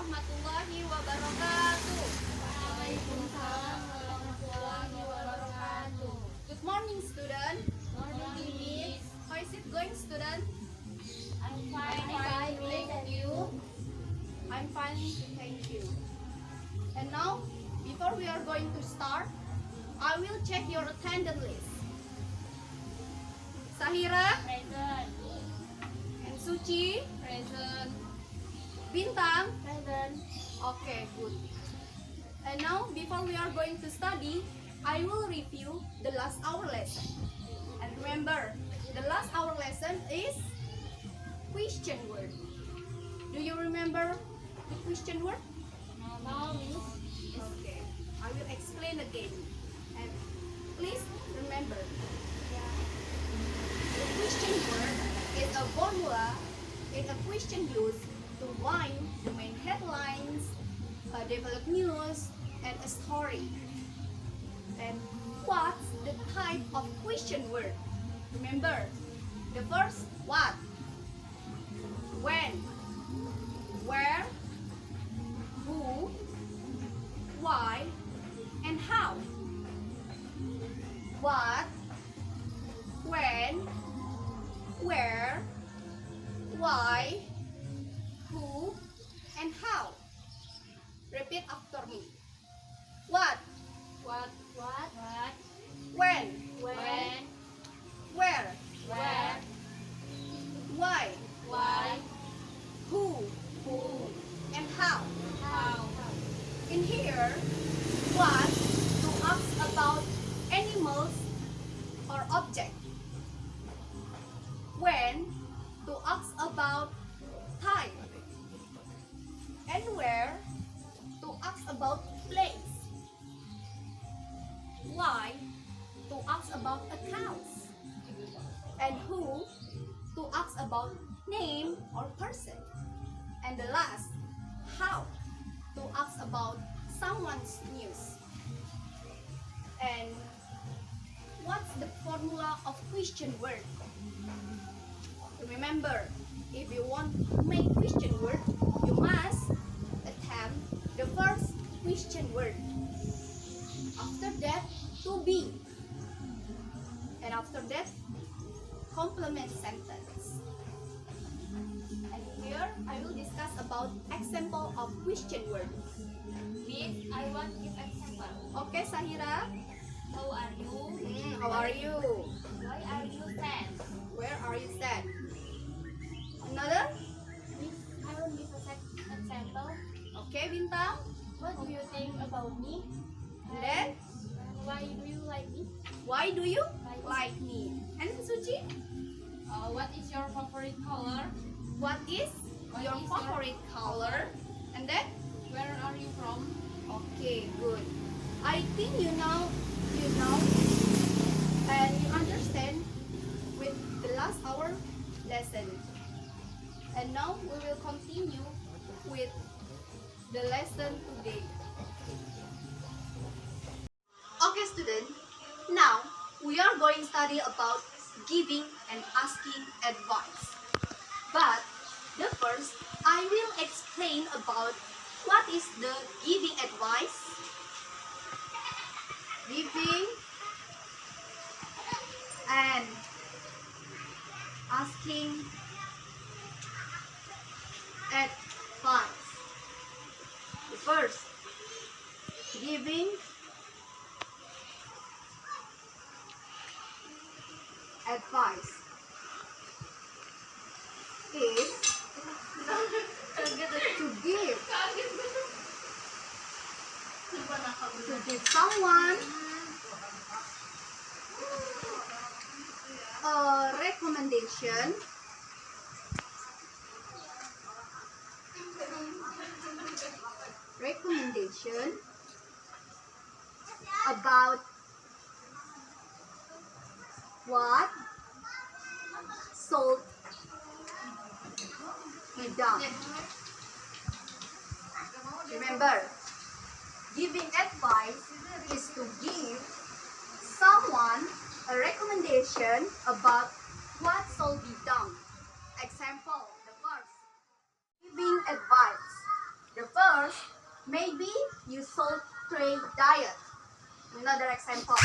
warahmatullahi wabarakatuh. Waalaikumsalam warahmatullahi wabarakatuh. Good morning, student. Morning, Miss. How is it going, student? I'm fine, thank you. I'm fine, thank you. And now, before we are going to start, I will check your attendance list. Sahira Present. and Suci, Present. Bintang. Present. Okay, good. And now, before we are going to study, I will review the last hour lesson. And remember, the last hour lesson is question word. Do you remember the question word? No, Miss. Okay, I will explain again. And please remember, the question word is a formula in a question used to find the main headlines, develop news, and a story. And what's the type of question word? Remember, the first what, when, where, who, why, and how. What, when, where, why, who, and how. Repeat after me. What, What? when, When? where, Where? why, Why? who, Who? and how. How? In here, what to ask about animals or object. When to ask about time. And where to ask about place. Why to ask about accounts. And who to ask about name or person. And the last, how to ask about someone's news. And what's the formula of question word? Remember, if you want to make question word, you must attempt the first question word. After that, to be. And after that, complement sentence. And here, I will discuss about example of question word. Miss, I want to give example. Okay, Sahira. How are you? How are you? Why are you sad? Where are you sad? Another? Miss, I will give a example. Okay, Bintang. What do you think about me? And then, Why do you like me? why do you like me? And Suci, What is your favorite color? what is your favorite color? And then, Where are you from? okay, good. I think you know, and you understand with the last hour lesson. And now we will continue with the lesson today. Okay, student. Now we are going to study about giving and asking advice. But the first, I will explain about what is the giving advice, giving and asking advice. The first, giving advice is to give someone a recommendation about what should be done. Remember, giving advice is to give someone a recommendation about what should be done. Example, the first, giving advice. The first stray diet. Another example.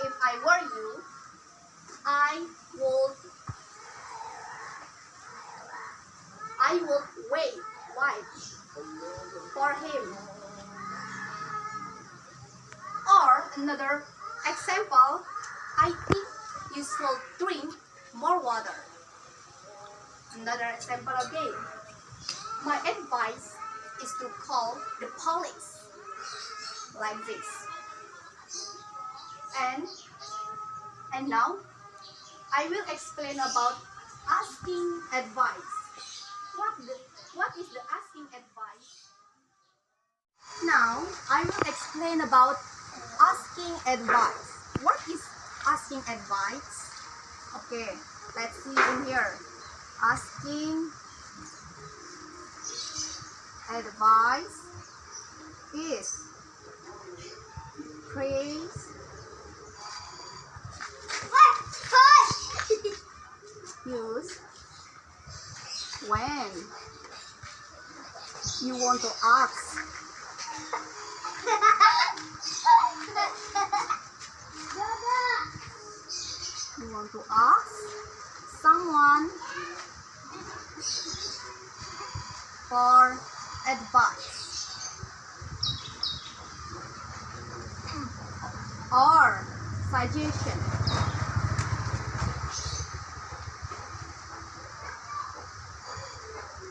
If I were you, I would wait for him. Or another example, I think you should drink more water. Another example again. My advice is to call the police. Like this. And now I will explain about asking advice. What is the asking advice? Now I will explain about asking advice. What is asking advice? Okay, let's see in here. Asking advice is praise used when you want to ask someone for advice or suggestion.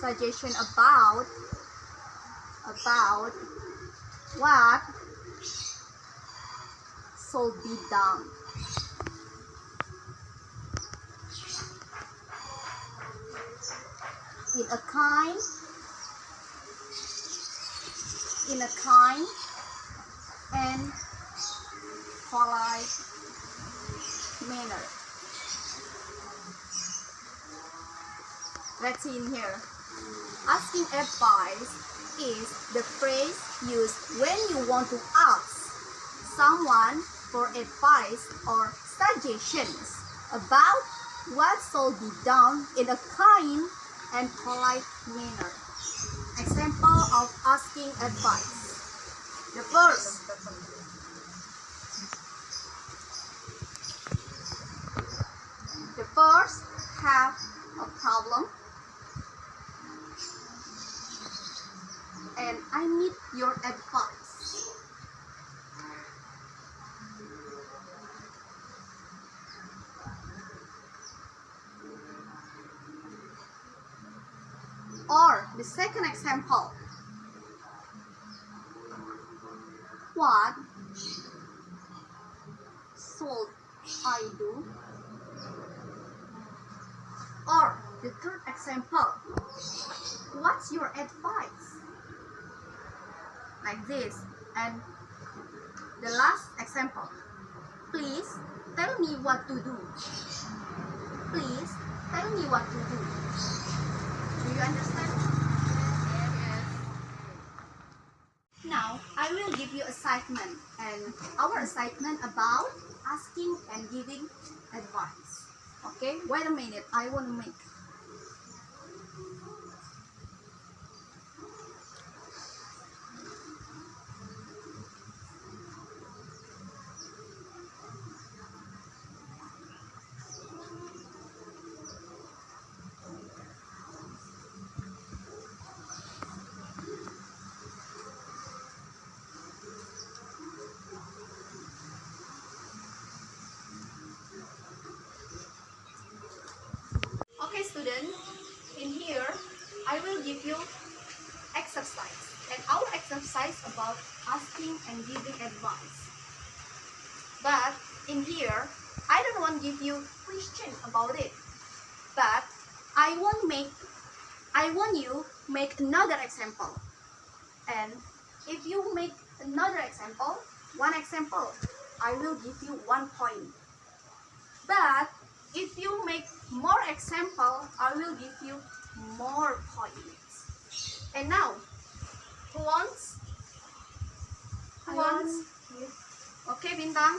Suggestion about what should be done. In a kind and polite manner. Let's see in here. Asking advice is the phrase used when you want to ask someone for advice or suggestions about what should be done in a kind and polite manner. Example of asking advice. The first have a problem and I need your advice. Or the second example. What should I do? Or the third example. What's your advice? Like this. And the last example. Please tell me what to do. Please tell me what to do. Do you understand? Yes. Now, I will give you assignment, and our assignment about asking and giving advice. Okay, wait a minute, I want to make. Okay, student, in here, I will give you exercise. And our exercise about asking and giving advice. But in here, I don't want to give you question about it. But I want you make another example. And if you make another example, one example, I will give you 1 point. But if you make more example, I will give you more points. And now, who wants? Okay, Bintang.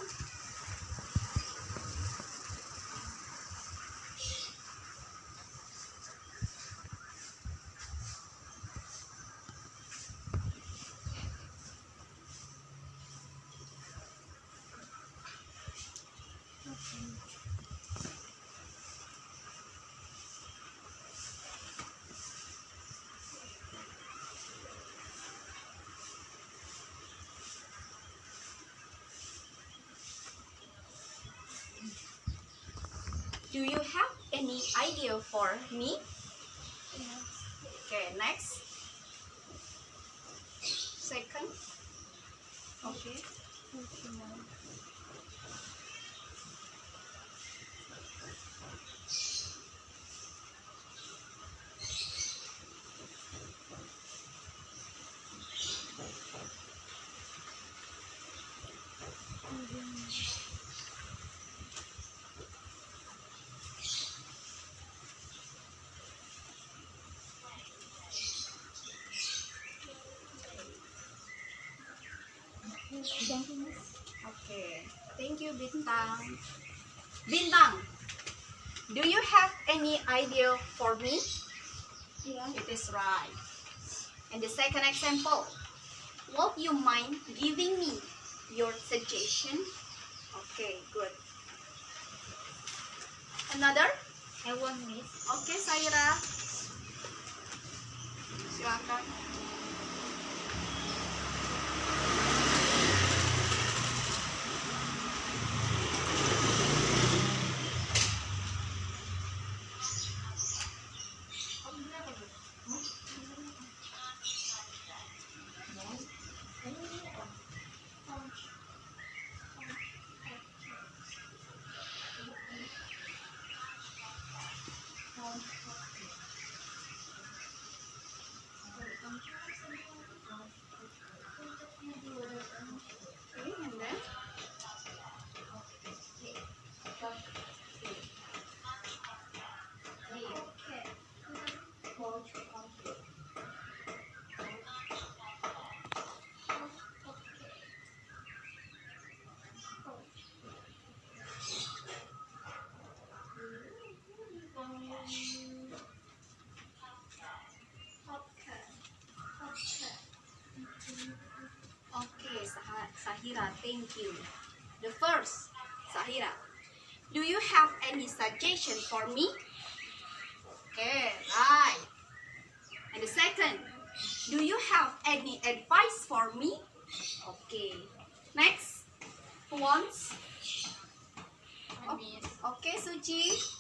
Do you have any idea for me? Okay, next. Second. Okay. Okay. Thank you, Bintang. Bintang, do you have any idea for me? Yeah. It is right. And the second example, would you mind giving me your suggestion? Okay, good. Another? I want miss. Okay, Saira. Silakan. Okay, and then? Okay, Sahira, thank you. The first, Sahira, do you have any suggestion for me? Okay, right. And the second, do you have any advice for me? Okay. Next, who wants? Miss. Okay, Suji.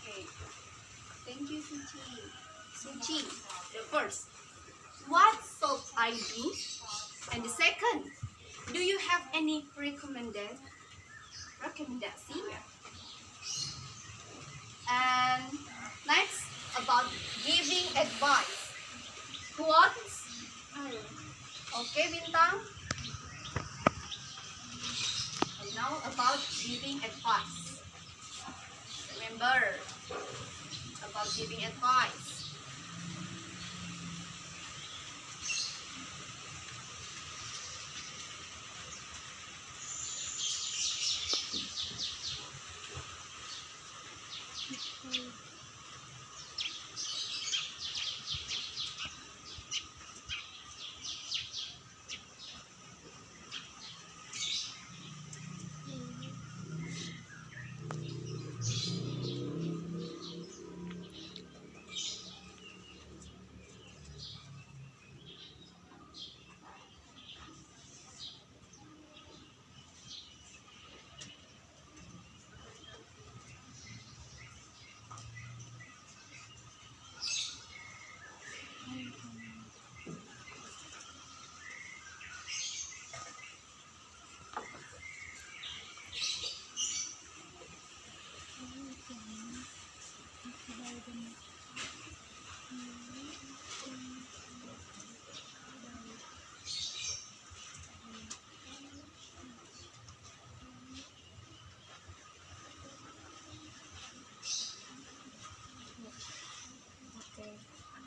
Okay. Thank you, Suji. Suji, the first, what should I do? And the second, do you have any recommendation? And next, about giving advice. Who wants? Okay, Bintang. And now about giving advice. Remember about giving advice.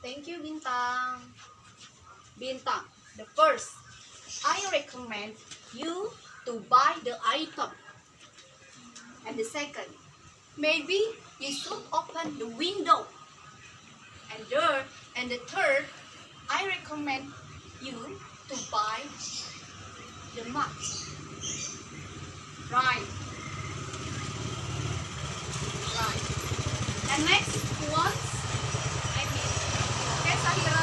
Thank you, Bintang. Bintang, the first, I recommend you to buy the item. And the second, maybe you should open the window. And the third, I recommend you to buy the mat. Right. Right. And next one, I mean, okay, Sahira.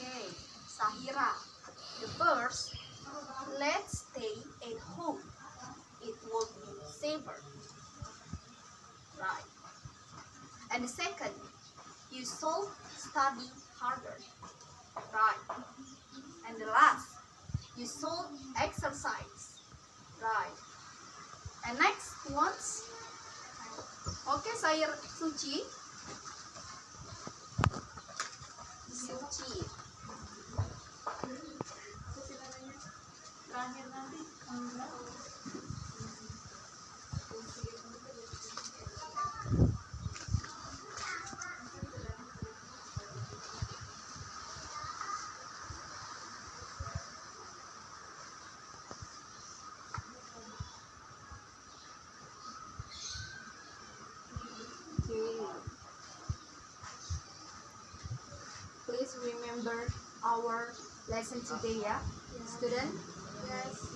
Okay, Sahira. The first, let's stay at home. It will be safer. Right. And the second, you should study harder. Right. And the last, you should exercise. Right. And next ones. Okay, saya Suci. Suci. Terakhir nanti Please remember our lesson today, ya, student. yes.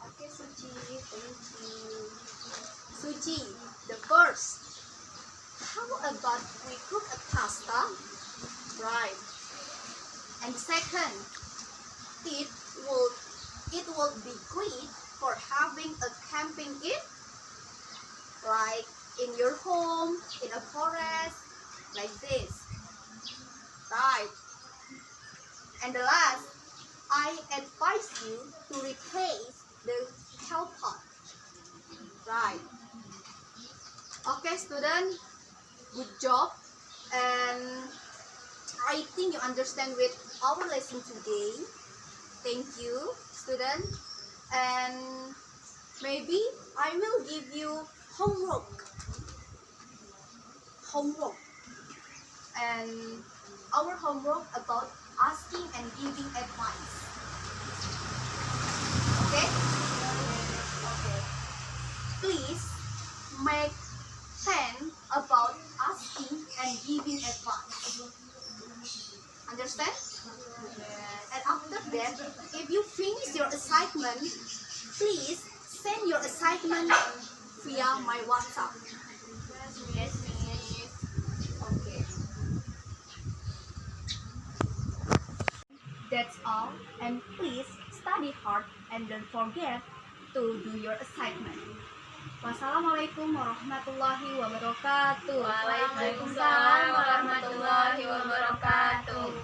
Okay, Suci, thank you. Suci, the first. How about we cook a pasta? Right. And second, it will be great for having a camping in, like in your home, in a forest, like this. Right. And the last, I advise you to replace the cow pot. Right. Okay, student, good job. And I think you understand with our lesson today. Thank you, student. And maybe I will give you homework. And our homework about asking and giving advice. Okay? Okay. Please make 10 about asking and giving advice. Understand? And after that, if you finish your assignment, please send your assignment via my WhatsApp. Yes, Miss. Okay. That's all. And please study hard and don't forget to do your assignment. Wassalamualaikum warahmatullahi wabarakatuh. Waalaikumsalam warahmatullahi wabarakatuh.